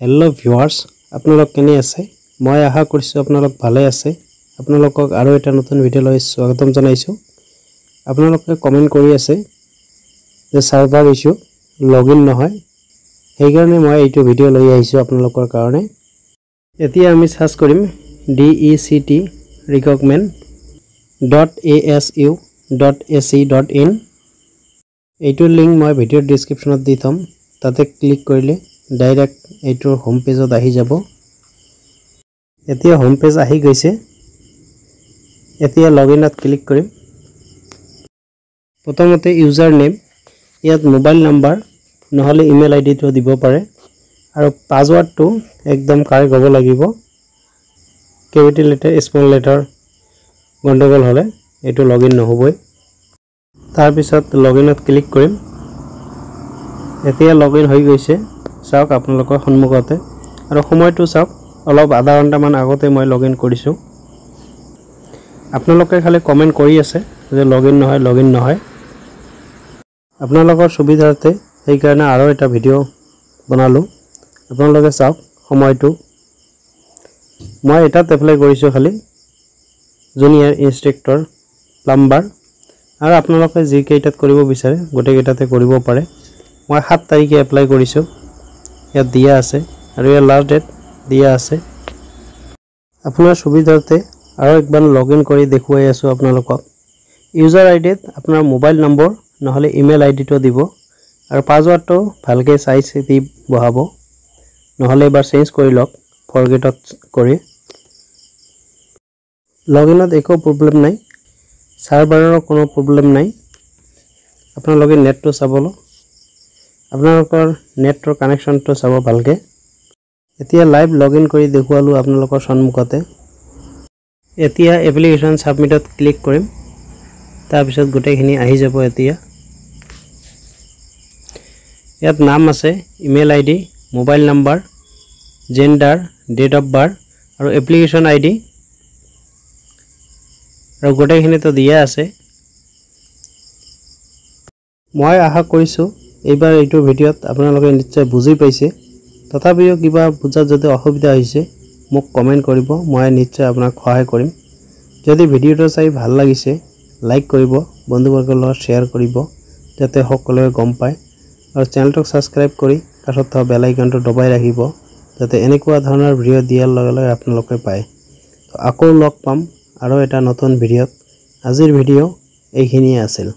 hello viewers আপোনালোক কেনে আছে মই আশা কৰিছো আপোনালোক ভালে আছে আপোনালোকক আৰু এটা নতুন ভিডিও লৈ স্বাগতম জনাইছো আপোনালোকে কমেন্ট কৰি আছে যে সাৰ্ভাৰ ইস্যু লগইন নহয় সেই কাৰণে মই এইটো ভিডিও লৈ আহিছো আপোনালোকৰ কাৰণে এতিয়া আমি সাৰ্চ কৰিম dect recommend.asu.ac.in এইটো লিংক মই ভিডিও ডেসক্ৰিপচনত দি থম তাতে ক্লিক কৰিলে ডাইৰেক্ট এইটোৰ হোম পেজত আহি যাব এতিয়া হোম পেজ আহি গৈছে এতিয়া লগইনত ক্লিক কৰিম প্ৰথমতে ইউজাৰ নেম ইয়াত মোবাইল নাম্বাৰ নহলে ইমেল আইডি টো দিব পাৰে আৰু পাসওয়াৰ্ডটো একদম কাৰেক্ট হ'ব লাগিব কেপিটেল লেটাৰ স্মল লেটাৰ গণ্ডগোল হলে এটো লগইন নহবই তাৰ পিছত লগইনত ক্লিক কৰিম এতিয়া লগইন হৈ গৈছে চাওক আপোনালোকৰ সন্মুখতে আৰু সময়টো চাওক অলপ আধা ঘণ্টা মান আগতে মই লগইন কৰিছো আপোনালোকে খালি কমেন্ট কৰি আছে যে লগইন নহয় আপোনালোকৰ সুবিধাৰ্থে এই কাৰণে আৰু এটা ভিডিও বনালো আপোনালোকে চাওক সময়টো মই এটা এপ্লাই কৰিছো খালি জুনিয়ৰ ইনষ্ট্ৰাক্টৰ প্লাম্বাৰ আৰু আপোনালোকে যি কেইটাত কৰিব বিচাৰে গোটেই কেইটাতে কৰিব পাৰে মই 7 তাৰিখে এপ্লাই কৰিছো ইয়াত দিয়া আছে আৰু ইয়াৰ লাষ্ট ডেট দিয়া আছে আপোনাৰ সুবিধাৰ্থে আৰু একবাৰ লগইন কৰি দেখুৱাই আছো আপোনালোকক ইউজাৰ আইডিত আপোনাৰ মোবাইল নম্বৰ নহলে ইমেল আইডিটো দিব আৰু পাসওয়াৰ্ডটো ভালকৈ চাই চিতি বহাব নহলে এবাৰ চেঞ্জ কৰি লওক ফৰগেটত কৰি লগইনত একো প্ৰবলেম নাই সাৰ্ভাৰৰ কোনো প্ৰবলেম নাই আপোনালোকে নেটটো চাবলো আপোনালোকৰ নেটৰ কানেকচনটো চাব ভালকৈ এতিয়া লাইভ লগইন কৰি দেখুৱালো আপোনালোকৰ সন্মুখতে এতিয়া এপ্লিকেশন সাবমিটত ক্লিক কৰিম তাৰ পিছত গোটেইখিনি আহি যাব এতিয়া ইয়াত নাম আছে email ID mobile number gender date of birth আৰু এপ্লিকেশন আইডি আৰু গোটেইখিনি তো দিয়া আছে মই আশা কৰিছো এইবাৰ এইটো ভিডিওত আপোনালোকে নিশ্চয় বুজি পাইছে তথাপিও কিবা বুজাত যদি অসুবিধা হৈছে মোক কমেন্ট কৰিব মই নিশ্চয় আপোনাক সহায় কৰিম যদি ভিডিওটো চাই ভাল লাগিছে লাইক কৰিব বন্ধুবৰ্গৰ লগত শেয়াৰ কৰিব যাতে সকলোৱে গম পায় আৰু চেনেলটো সাবস্ক্ৰাইব কৰি কাষত থকা বেল আইকনটো দবাই ৰাখিব যাতে এনেকুৱা ধৰণৰ ভিডিও দিয়াৰ লগে লগে আপোনালোকে পায় তো আকৌ লগ পাম আৰু এটা নতুন ভিডিওত আজিৰ ভিডিও এইখিনিয়ে আছিল